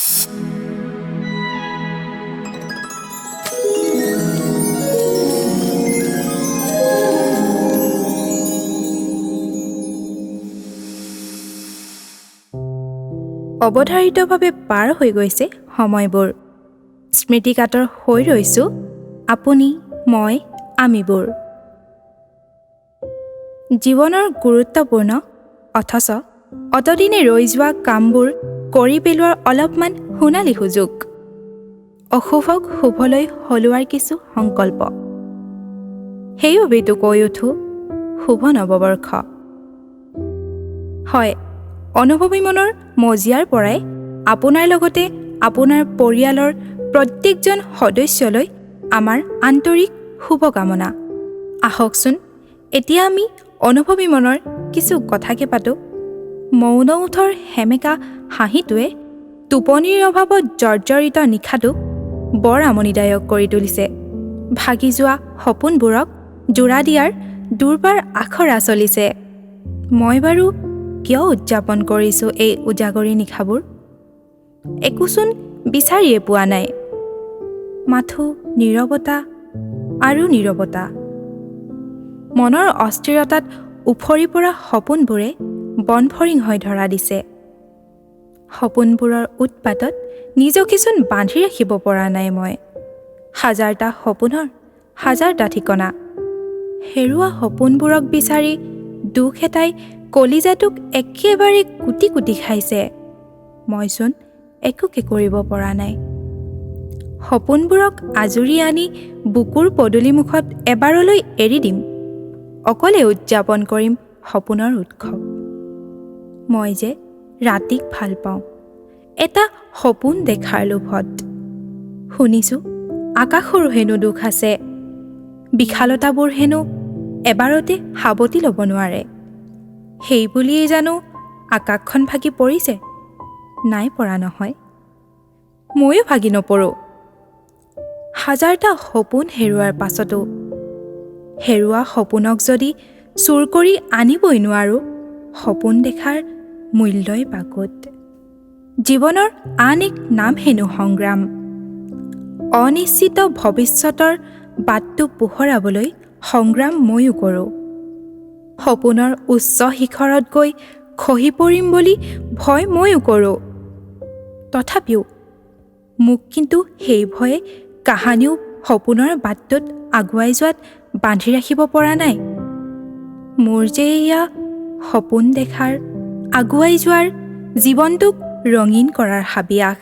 অৱধাৰিতভাৱে পাৰ হৈ গৈছে সময়বোৰ। স্মৃতিকাতৰ হৈ ৰৈছোঁ আপুনি, মই, আমিবোৰ। জীৱনৰ গুৰুত্বপূৰ্ণ অথচ অতদিনে ৰৈ যোৱা কামবোৰ কৰি পেলোৱাৰ অলপমান সোণালী সুযোগ। অশুভক শুভলৈ সলোৱাৰ কিছু সংকল্প। সেইবাবেতো কৈ উঠোঁ শুভ নৱবৰ্ষ। হয়, অনুভৱী মনৰ মজিয়াৰ পৰাই আপোনাৰ লগতে আপোনাৰ পৰিয়ালৰ প্ৰত্যেকজন সদস্যলৈ আমাৰ আন্তৰিক শুভকামনা। আহকচোন এতিয়া আমি অনুভৱী মনৰ কিছু কথাকে পাতোঁ। মৌন ওঠৰ সেমেকা হাঁহিটোৱে টোপনিৰ অভাৱত জৰ্জৰিত নিশাটোক বৰ আমনিদায়ক কৰি তুলিছে। ভাগি যোৱা সপোনবোৰক জোৰা দিয়াৰ দুৰ্বাৰ আখৰা চলিছে। মই বাৰু কিয় উদযাপন কৰিছোঁ এই উজাগৰি নিশাবোৰ? একোচোন বিচাৰিয়ে পোৱা নাই। মাথো নীৰৱতা আৰু নীৰৱতা। মনৰ অস্থিৰতাত উফৰি পৰা সপোনবোৰে বনফৰিং হৈ ধৰা দিছে। সপোনবোৰৰ উৎপাতত নিজকেচোন বান্ধি ৰাখিব পৰা নাই মই। হাজাৰটা সপোনৰ হাজাৰটা ঠিকনা। হেৰুৱা সপোনবোৰক বিচাৰি দুখ এটাই কলিজাটোক একেবাৰে কুটি কুটি খাইছে। মইচোন একোকে কৰিব পৰা নাই। সপোনবোৰক আজুৰি আনি বুকুৰ পদূলিমুখত এবাৰলৈ এৰি দিম। অকলে উদযাপন কৰিম সপোনৰ উৎসৱ। মই যে ৰাতিক ভাল পাওঁ এটা সপোন দেখাৰ লোভত। শুনিছোঁ আকাশৰো হেনো দুখ আছে। বিশালতাবোৰ হেনো এবাৰতে সাৱটি ল'ব নোৱাৰে। সেই বুলিয়েই জানো আকাশখন ভাগি পৰিছে? নাই পৰা নহয়। ময়ো ভাগি নপৰোঁ। হাজাৰটা সপোন হেৰুৱাৰ পাছতো হেৰুৱা সপোনক যদি চুৰ কৰি আনিবই নোৱাৰোঁ, সপোন দেখাৰ মূল্যই বাকুত। জীৱনৰ আন এক নাম হেনো সংগ্ৰাম। অনিশ্চিত ভৱিষ্যতৰ বাটটো পোহৰাবলৈ সংগ্ৰাম ময়ো কৰোঁ। সপোনৰ উচ্চ শিখৰত গৈ খহি পৰিম বুলি ভয় ময়ো কৰোঁ। তথাপিও মোক কিন্তু সেই ভয়ে কাহানিও সপোনৰ বাটটোত আগুৱাই যোৱাত বান্ধি ৰাখিব পৰা নাই। মোৰ যে এয়া সপোন দেখাৰ, আগুৱাই যোৱাৰ, জীৱনটোক ৰঙীন কৰাৰ হাবিয়াস।